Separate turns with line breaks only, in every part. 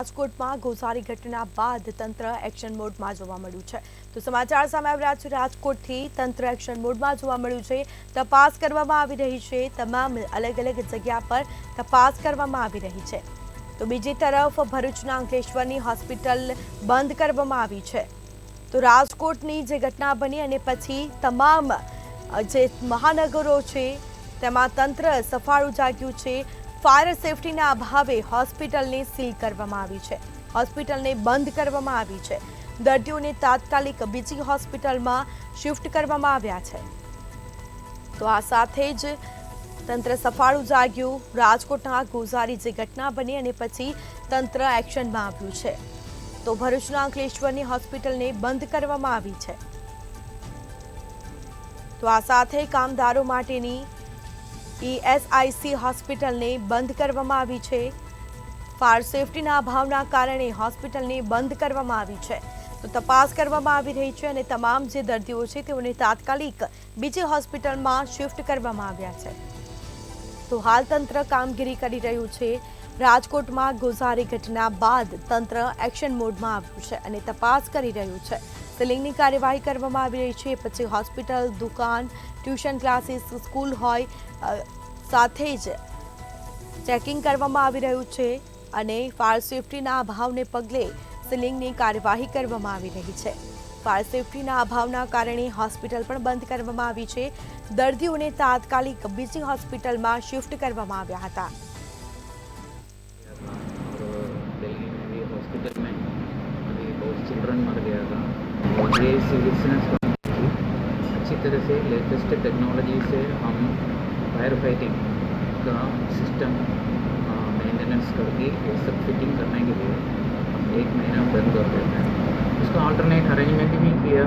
રાજકોટમાં ગોઝારી ઘટના બાદ તંત્ર એક્શન મોડમાં જોવા મળ્યું છે। તો સમાચાર સામે આવી રહ્યા છે। રાજકોટથી તંત્ર એક્શન મોડમાં જોવા મળ્યું છે। તપાસ કરવામાં આવી રહી છે। તમામ અલગ અલગ જગ્યા પર તપાસ કરવામાં આવી રહી છે। તો બીજી તરફ ભરૂચના અંકલેશ્વરની હોસ્પિટલ બંધ કરવામાં આવી છે। તો રાજકોટની જે ઘટના બની અને પછી તમામ જે મહાનગરો છે તેમાં તંત્ર સફાળું જાગ્યું છે। फायर सेफ्टी अभावे हॉस्पिटल ने सील करवामां आवी छे। हॉस्पिटल ने बंद करवामां आवी छे। दर्दीओने तात्कालिक बीजी हॉस्पिटल में शिफ्ट करवामां आव्या छे। तो आ साथे ज तंत्र सफाळुं जाग्युं। राजकोटना गोझारी जे घटना बनी अने पछी तंत्र एक्शन में आव्युं छे। तो भरूचना अंकलेश्वरनी हॉस्पिटल ने बंद करवामां आवी छे। तो आ साथे कामदारो माटेनी ESIC हॉस्पिटल ने बंद करवामां आवी छे। फायर सेफ्टी अभावना कारणे हॉस्पिटल ने बंद करवामां आवी छे। तो तपास करवामां आवी रही छे अने तमाम जे दर्दीओ छे तेओने तात्कालिक बीजी हॉस्पिटल में शिफ्ट करवामां आव्या छे। तो हाल तंत्र कामगीरी करी रह्युं छे। राजकोट में गोझारी घटना बाद तंत्र एक्शन मोड में आव्युं छे अने तपास करी रह्युं छे। सीलिंगनी कार्यवाही करवामां आवी रही छे। पछी हॉस्पिटल, दुकान, ट्यूशन क्लासीस, स्कूल होय साथे ज चेकिंग करवामां आवी रह्युं छे अने फायर सेफ्टीना अभावने पगले सीलिंगनी कार्यवाही करवामां आवी रही छे। फायर सेफ्टीना अभावना कारणे हॉस्पिटल पण बंद करवामां आवी छे। दर्दीओने तात्कालिक बीजी हॉस्पिटलमां शिफ्ट करवामां आव्या हता।
दिल्ली में भी हॉस्पिटल में अभी बहुत चिल्ड्रन मर गया था। ये सिविक्सनेस अच्छी तरह से लेटेस्ट टेक्नोलॉजी से हम फायर फाइटिंग का सिस्टम मेंटेनेंस करके ये सब फिटिंग करने के लिए हम 1 महीना बंद कर देते हैं। उसका अल्टरनेट अरेंजमेंट भी किया।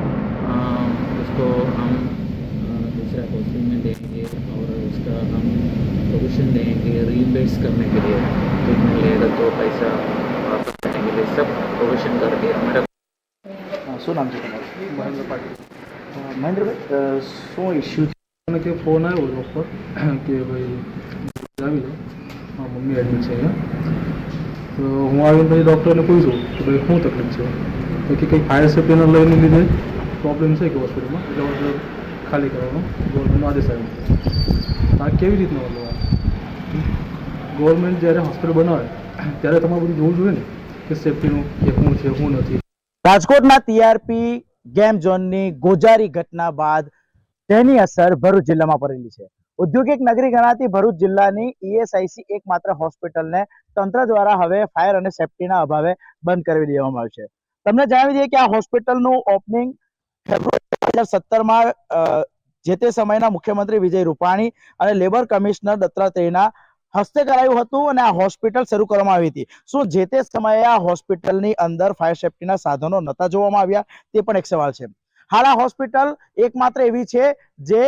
उसको हम दूसरा हॉस्पिटल में देंगे और उसका हम प्रोविजन देंगे रीइंबर्स करने के लिए। ट्रीटमेंट लेगा तो पैसा वापस करने के लिए सब प्रोविजन करके हमारा
શું નામ છે તમારું? મહેન્દ્ર પાટીલ। મહેન્દ્રભાઈ, શું ઇસ્યુ
મને કે ફોન આવ્યો ડૉક્ટર કે ભાઈ આવી લો, હા મમ્મી એડમિટ છે અહીંયા। તો હું આવીને પછી ડૉક્ટરને પૂછ્યું કે ભાઈ શું તકલીફ છે, તો કે કંઈ ફાયર સેફ્ટીના લઈને લીધે પ્રોબ્લેમ છે કે હોસ્પિટલમાં, એટલે હોસ્પિટલ ખાલી કરવાનો ગવર્મેન્ટનો આદેશ આવ્યો। આ કેવી રીતનો મતલબ ગવર્મેન્ટ જ્યારે હોસ્પિટલ બનાવે ત્યારે તમારે બધું જોવું જોઈએ ને કે સેફ્ટીનું કે શું છે શું નથી।
રાજકોટના TRP ગેમ ઝોનની ગોઝારી ઘટના બાદ તેની અસર ભરૂચ જિલ્લામાં પડેલી છે। ઔદ્યોગિક નગરી ગણાતી ભરૂચ જિલ્લાની ESIC એકમાત્ર હોસ્પિટલને તંત્ર દ્વારા હવે ફાયર અને સેફ્ટીના અભાવે બંધ કરી દેવામાં આવી છે। તમને જણાવી દઈએ કે આ હોસ્પિટલનું ઓપનિંગ ફેબ્રુઆરી 2017માં જે તે સમયના મુખ્યમંત્રી વિજય રૂપાણી અને લેબર કમિશનર દત્તાત્રેયના હસ્તે કરાયું હતું અને આ હોસ્પિટલ શરૂ કરવામાં આવી હતી। શું જે તે સમયે આ હોસ્પિટલની અંદર ફાયર સેફ્ટીના સાધનો નહોતા જોવામાં આવ્યા, તે પણ એક સવાલ છે। હાલ આ હોસ્પિટલ એકમાત્ર એવી છે જે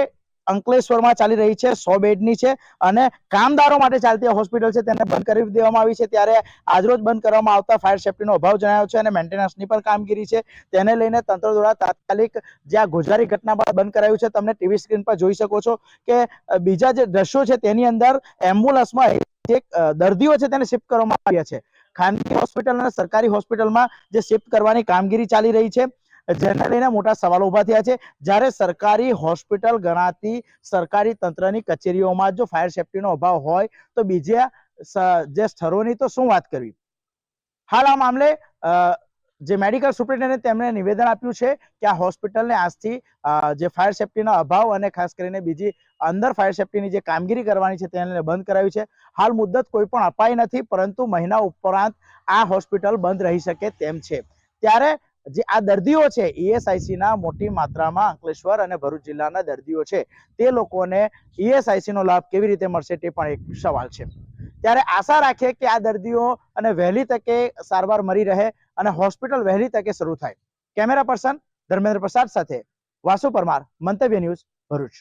અંકલેશ્વરમાં ચાલી રહી છે, 100 બેડની છે અને કામદારો માટે ચાલતી હોસ્પિટલ છે, તેને બંધ કરી દેવામાં આવી છે। ત્યારે આજરોજ બંધ કરવામાં આવતા ફાયર સેફ્ટીનો અભાવ જણાયો છે અને મેન્ટેનન્સની પણ કામગીરી છે, તેને લઈને તંત્ર દ્વારા તાત્કાલિક જે આ ગોઝારી ઘટના બાદ બંધ કરાયું છે। તમને ટીવી સ્ક્રીન પર જોઈ શકો છો કે બીજા જે દ્રશ્યો છે તેની અંદર એમ્બ્યુલન્સમાં જે દર્દીઓ છે તેને શિફ્ટ કરવામાં આવ્યા છે। ખાનગી હોસ્પિટલ અને સરકારી હોસ્પિટલમાં જે શિફ્ટ કરવાની કામગીરી ચાલી રહી છે, જેને લઈને મોટા સવાલો ઉભા થયા છે। જ્યારે સરકારી હોસ્પિટલ ગણાતી સરકારી તંત્રની કચેરીઓમાં જો ફાયર સેફ્ટીનો અભાવ હોય તો બીજા જે સ્થળોની તો શું વાત કરવી। હાલ આ મામલે જે મેડિકલ સુપ્રિન્ટેન્ડન્ટ તેમણે નિવેદન આપ્યું છે કે આ હોસ્પિટલને આજથી જે ફાયર સેફ્ટીના અભાવ અને ખાસ કરીને બીજી અંદર ફાયર સેફ્ટીની જે કામગીરી કરવાની છે તેને બંધ કરાવી છે। હાલ મુદ્દત કોઈ પણ અપાઈ નથી, પરંતુ મહિના ઉપરાંત આ હોસ્પિટલ બંધ રહી શકે તેમ છે। ત્યારે જે આ દર્દીઓ છે ESIC ના મોટી માત્રામાં અંકલેશ્વર અને ભરૂચ જિલ્લાના દર્દીઓ છે, તે લોકોને ESIC નો લાભ કેવી રીતે મળશે તે પણ એક સવાલ છે। ત્યારે આશા રાખીએ કે આ દર્દીઓ અને વહેલી તકે સારવાર મળી રહે અને હોસ્પિટલ વહેલી તકે શરૂ થાય। કેમેરા પર્સન ધર્મેન્દ્ર પ્રસાદ સાથે વાસુ પરમાર, મંતવ્ય ન્યૂઝ, ભરૂચ।